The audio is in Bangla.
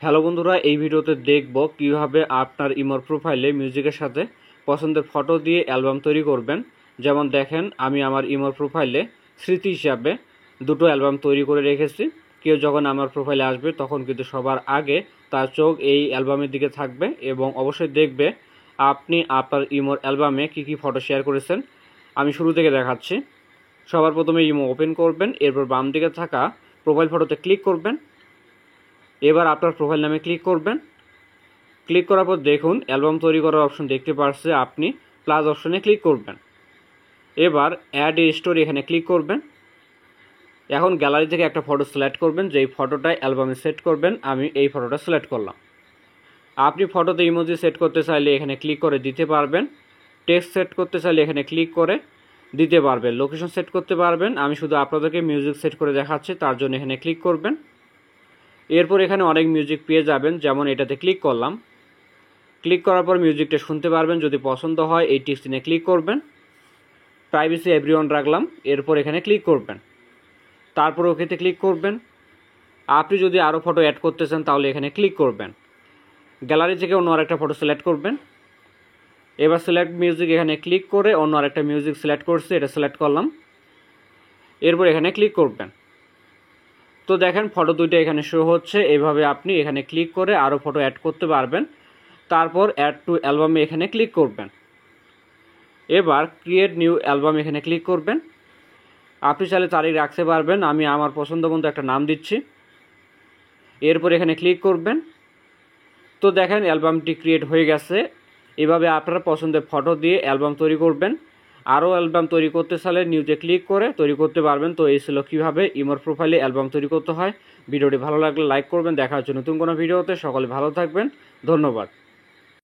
হ্যালো বন্ধুরা, এই ভিডিওতে দেখব কিভাবে আপনার ইমোর প্রোফাইলে মিউজিকের সাথে পছন্দের ফটো দিয়ে অ্যালবাম তৈরি করবেন। যেমন দেখেন, আমি আমার ইমোর প্রোফাইলে স্মৃতি হিসাবে দুটো অ্যালবাম তৈরি করে রেখেছি। কেউ যখন আমার প্রোফাইলে আসবে তখন কিন্তু সবার আগে তার চোখ এই অ্যালবামের দিকে থাকবে এবং অবশ্যই দেখবে আপনি আপনার ইমোর অ্যালবামে কী কী ফটো শেয়ার করেছেন। আমি শুরু থেকে দেখাচ্ছি। সবার প্রথমে ইমো ওপেন করবেন, এরপর বাম দিকে থাকা প্রোফাইল ফটোতে ক্লিক করবেন। এবার আপনার প্রোফাইল নামে ক্লিক করবেন। ক্লিক করার পর দেখুন অ্যালবাম তৈরি করার অপশন দেখতে পাচ্ছে, আপনি প্লাস অপশনে ক্লিক করবেন। এবার অ্যাড এ স্টোরি এখানে ক্লিক করবেন। এখন গ্যালারি থেকে একটা ফটো সিলেক্ট করবেন, যেই ফটোটা অ্যালবামে সেট করবেন। আমি এই ফটোটা সিলেক্ট করলাম। আপনি ফটোতে ইমোজি সেট করতে চাইলে এখানে ক্লিক করে দিতে পারবেন। টেক্সট সেট করতে চাইলে এখানে ক্লিক করে দিতে পারবেন। লোকেশন সেট করতে পারবেন। আমি শুধু আপনাদেরকে মিউজিক সেট করে দেখাচ্ছি, তার জন্য এখানে ক্লিক করবেন। এরপর এখানে অনেক মিউজিক পেয়ে যাবেন, যেমন এটাতে ক্লিক করলাম। ক্লিক করার পর মিউজিকটা শুনতে পারবেন। যদি পছন্দ হয় এই টিক চিহ্নে ক্লিক করবেন। প্রাইভেসি এভরিওয়ান রাখলাম। এরপর এখানে ক্লিক করবেন, তারপর ওকেতে ক্লিক করবেন। আপনি যদি আরও ফটো অ্যাড করতে চান তাহলে এখানে ক্লিক করবেন। গ্যালারি থেকে অন্য আরেকটা ফটো সিলেক্ট করবেন। এবার সিলেক্ট মিউজিক এখানে ক্লিক করে অন্য আরেকটা মিউজিক সিলেক্ট করছি, এটা সিলেক্ট করলাম। এরপর এখানে ক্লিক করবেন। তো দেখেন ফটো দুইটা এখানে শো হচ্ছে। এভাবে আপনি এখানে ক্লিক করে আরও ফটো অ্যাড করতে পারবেন। তারপর অ্যাড টু অ্যালবামে এখানে ক্লিক করবেন। এবার ক্রিয়েট নিউ অ্যালবাম এখানে ক্লিক করবেন। আপনি চাইলে তারিখ রাখতে পারবেন। আমি আমার পছন্দ মতো একটা নাম দিচ্ছি। এরপর এখানে ক্লিক করবেন। তো দেখেন অ্যালবামটি ক্রিয়েট হয়ে গেছে। এভাবে আপনারা পছন্দের ফটো দিয়ে অ্যালবাম তৈরি করবেন। আরও অ্যালবাম তৈরি করতে চাইলে নিউতে ক্লিক করে তৈরি করতে পারবেন। তো এই ছিল কীভাবে ইমোর প্রোফাইলে অ্যালবাম তৈরি করতে হয়। ভিডিওটি ভালো লাগলে লাইক করবেন। দেখা হচ্ছে নতুন কোনো ভিডিওতে। সকলে ভালো থাকবেন। ধন্যবাদ।